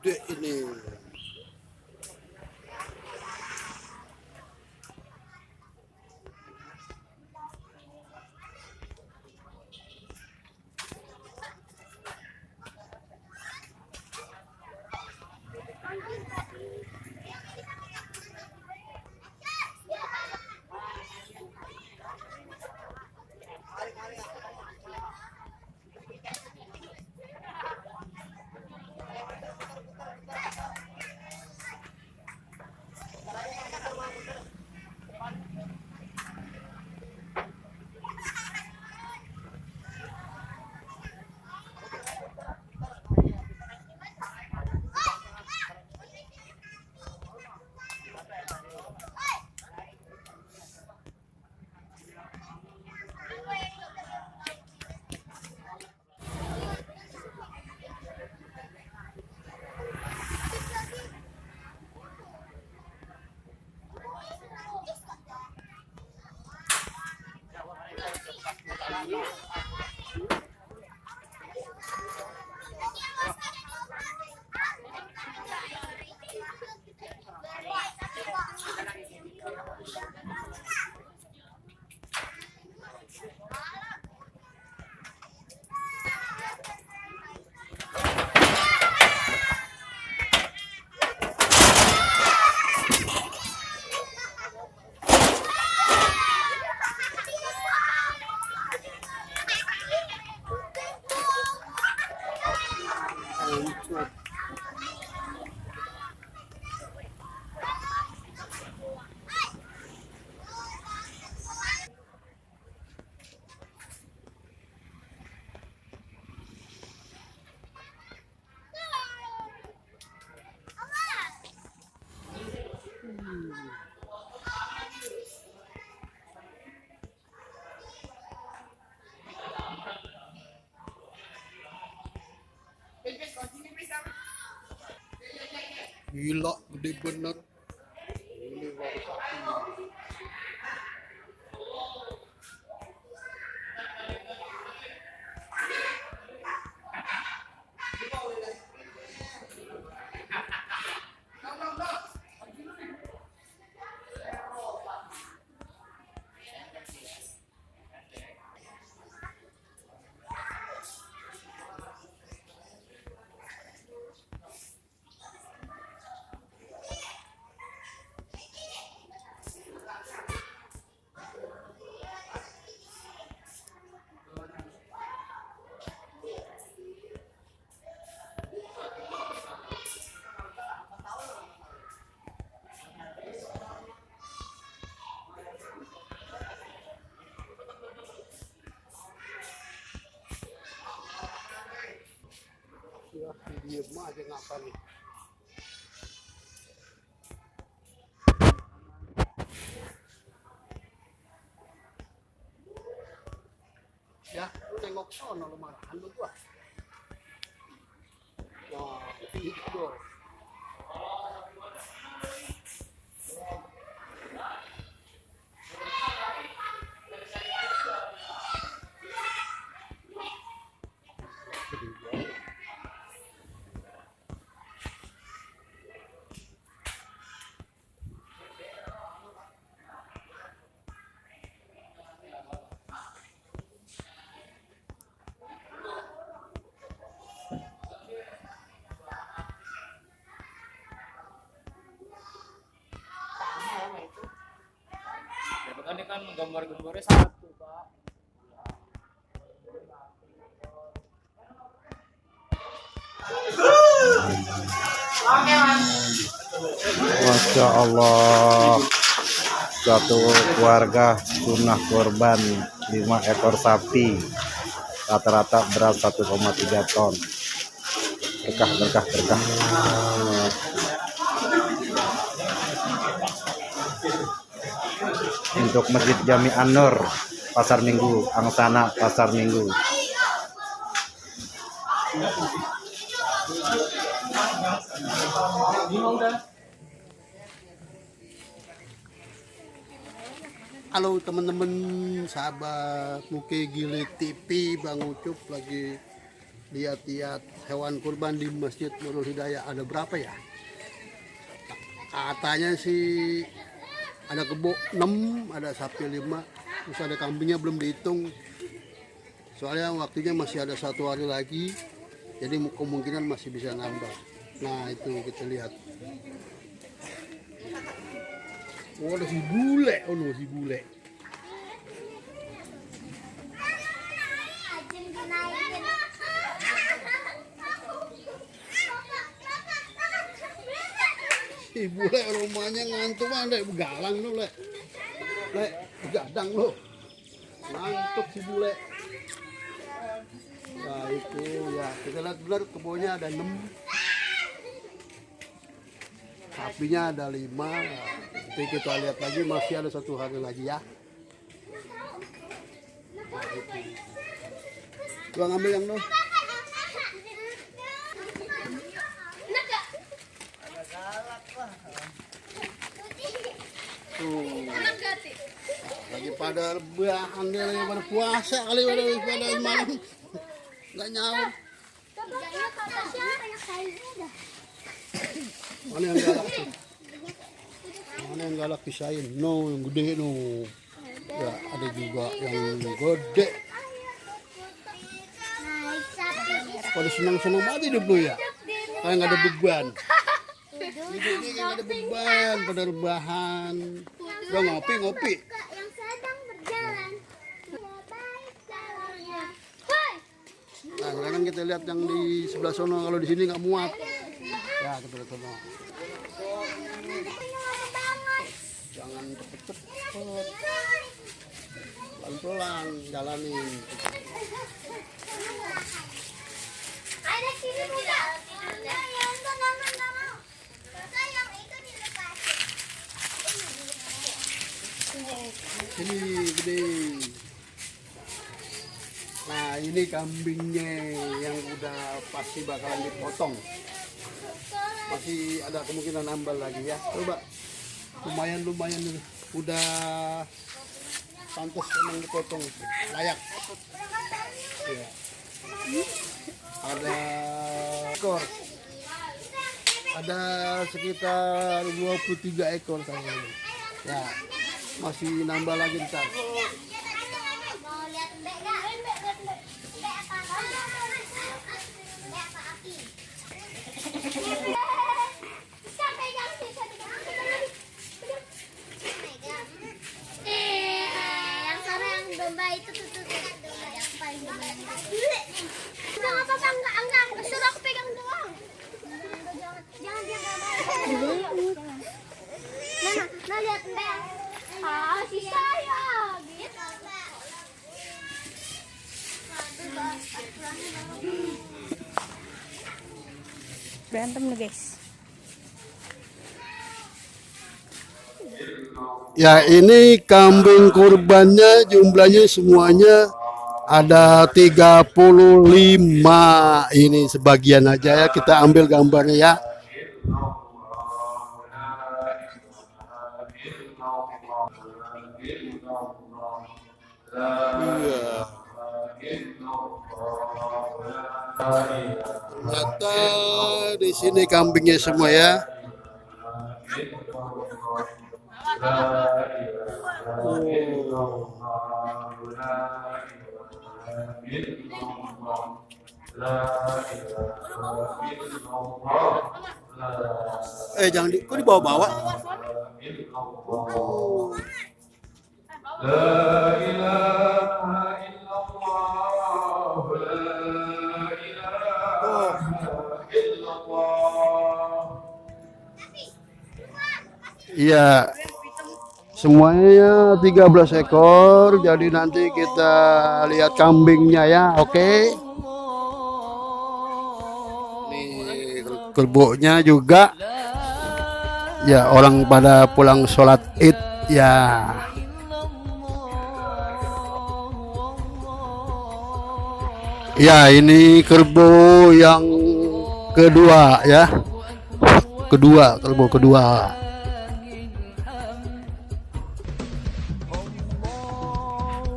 gede ini. Gila, gede bener. Ini baru sapi. Ya, diem aja ngapa nih. Ya, lu nengok sono lu marahan lu gua. Wah, itu. Ini kan gambar-gambarnya satu, Pak. Masya Allah, satu keluarga sunnah korban 5 ekor sapi, rata-rata berat 1,3 ton. Berkah, berkah, berkah. Untuk Masjid Jami An-Nur, Pasar Minggu, Angsana Pasar Minggu. Halo teman-teman, sahabat Muke Gile TV, Bang Ucup lagi lihat-lihat hewan kurban di Masjid Nurul Hidayah. Ada berapa ya? Katanya sih ada kebo 6, ada sapi 5, terus ada kambingnya belum dihitung. Soalnya waktunya masih ada 1 hari lagi, jadi kemungkinan masih bisa nambah. Nah itu kita lihat. Oh ada si bule, oh no, si bule. Si bule rumahnya ngantuk ada begalang lu le begadang lu ngantuk si bule. Nah itu ya kita lihat benar kebunnya ada 6, sapinya ada 5. Nanti kita lihat lagi masih ada 1 hari lagi ya. Nah, itu. Gua ngambil yang no. Tuh. Lagi pada rebahan dia lagi pada puasa kali pada malam nggak nyaur. Mana yang galak tuh? Mana yang galak pisahin? No, yang gede no. Ya ada juga yang gede. Pada senang-senang banget hidup lu ya. Kayak nggak ada beban. Ini nggak ada beban, pada rebahan. Udah ngopi. Yang sedang berjalan. Nah, sekarang kita lihat yang di sebelah sono. Kalau di sini nggak muat. Ya, kita lihat sono. Jangan cepet-cepet. Pelan-pelan jalanin. Ada sini juga. Sini gede. Nah ini kambingnya yang udah pasti bakalan dipotong. Masih ada kemungkinan nambah lagi ya. Coba lumayan dulu. Udah pantas emang dipotong, layak. Ya. Ada ekor. Ada sekitar 23 ekor kayaknya. Ya. Masih nambah lagi ntar. Yang sana yang domba itu tuh. Yang paling domba. Enggak apa-apa, enggak. Suruh aku pegang doang. Jangan dia enggak mau. Nah lihat mbak. Si saya gitu. Berantem nih guys. Ya ini kambing kurbannya jumlahnya semuanya ada 35. Ini sebagian aja ya, kita ambil gambarnya ya. Iya. Ternyata di sini kambingnya semua ya. Jangan kok dibawa-bawa. La ilaha illallah, la ilaha illallah. Iya, semuanya 13 ekor. Jadi nanti kita lihat kambingnya ya, oke? Nih kerbaunya juga. Ya orang pada pulang sholat id ya. Ya ini kerbau yang kedua ya, kerbau kedua.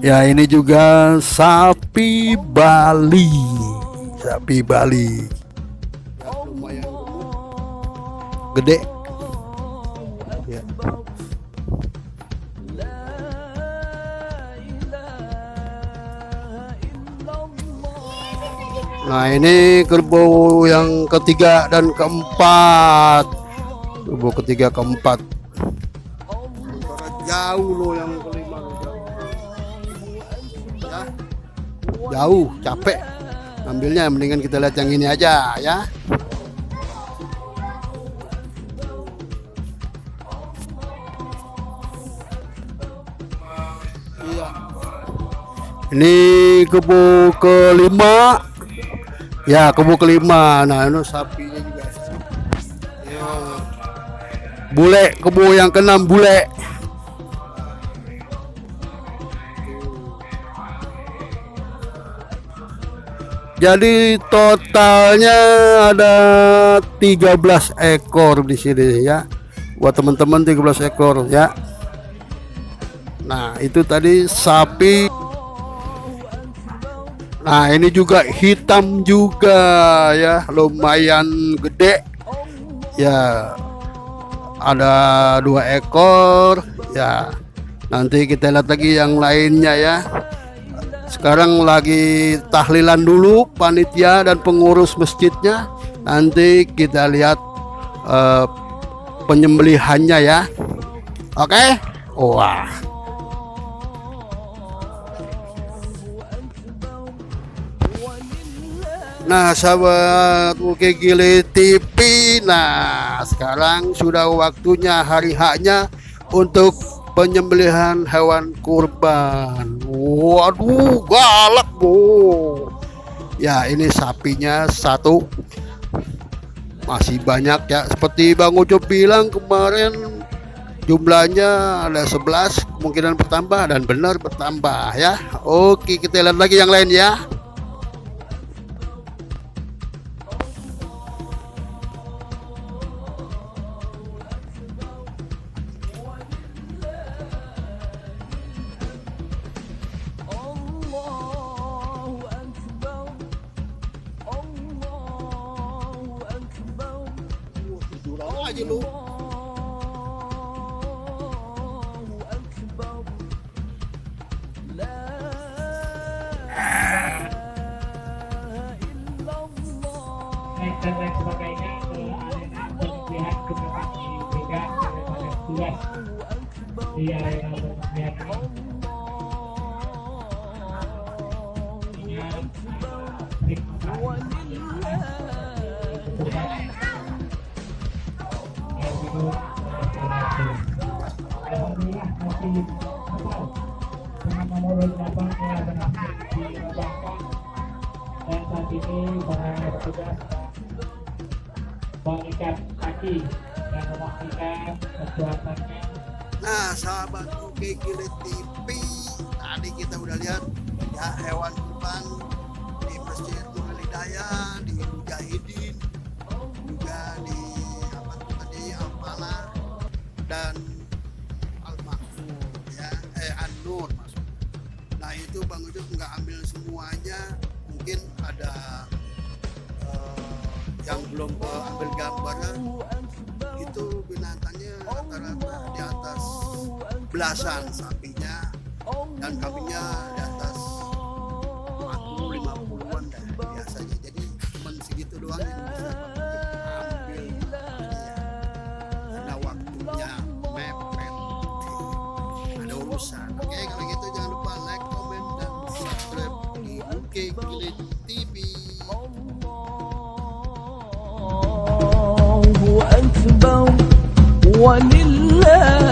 Ya ini juga sapi Bali, sapi Bali. Ya, lumayan gemuk. Gede. Ya. Nah, ini kerbau yang ketiga dan keempat. Kerbau ketiga keempat. Jauh loh yang kelima. Ya. Jauh, capek. Ambilnya mendingan kita lihat yang ini aja ya. Iya. Ini kebo kelima. Ya, kebo kelima. Nah, ini sapinya juga. Ya. Bule, kebo yang keenam bule. Jadi totalnya ada 13 ekor di sini ya. Buat teman-teman 13 ekor ya. Nah, itu tadi sapi. Nah, ini juga hitam juga ya, lumayan gede. Ya. Ada 2 ekor ya. Nanti kita lihat lagi yang lainnya ya. Sekarang lagi tahlilan dulu panitia dan pengurus masjidnya. Nanti kita lihat penyembelihannya ya. Oke? Wah. Nah, sahabat Oke Gile TV. Nah, sekarang sudah waktunya hari haknya untuk penyembelihan hewan kurban. Waduh, galak bu. Ya, ini sapinya satu. Masih banyak ya. Seperti Bang Ucup bilang kemarin jumlahnya ada 11, kemungkinan bertambah dan benar bertambah ya. Oke, kita lihat lagi yang lain ya. Aja lu. Naik dan lain sebagainya ke arena pemilihan kemenangan Liga daripada tugas di arena pemilihan alhamdulillah masih dengan nomor 8-nya berhasil dibangkan dan saat ini para petugas mengikat kaki dan memastikan kekuatannya. Nah, sahabat Oke Gile TV, tadi kita udah lihat ya hewan kurban di Masjid Nurul Hidayah, di Mujahidin, juga di apa tuh tadi Ampala dan Al-Makmur ya, An-Nur maksudnya. Nah, itu Bang Ucup nggak ambil semuanya, mungkin ada yang belum ambil gambarnya. Itu binatangnya rata-rata di atas belasan sapinya, dan kambingnya di atas 40-50-an dah biasanya. Jadi cuma segitu doang yang bisa ambil ya. Karena waktunya mepet, ada urusan. Oke, kalau gitu jangan lupa like, comment, dan subscribe di Oke Gile TV. الله أكبر ولله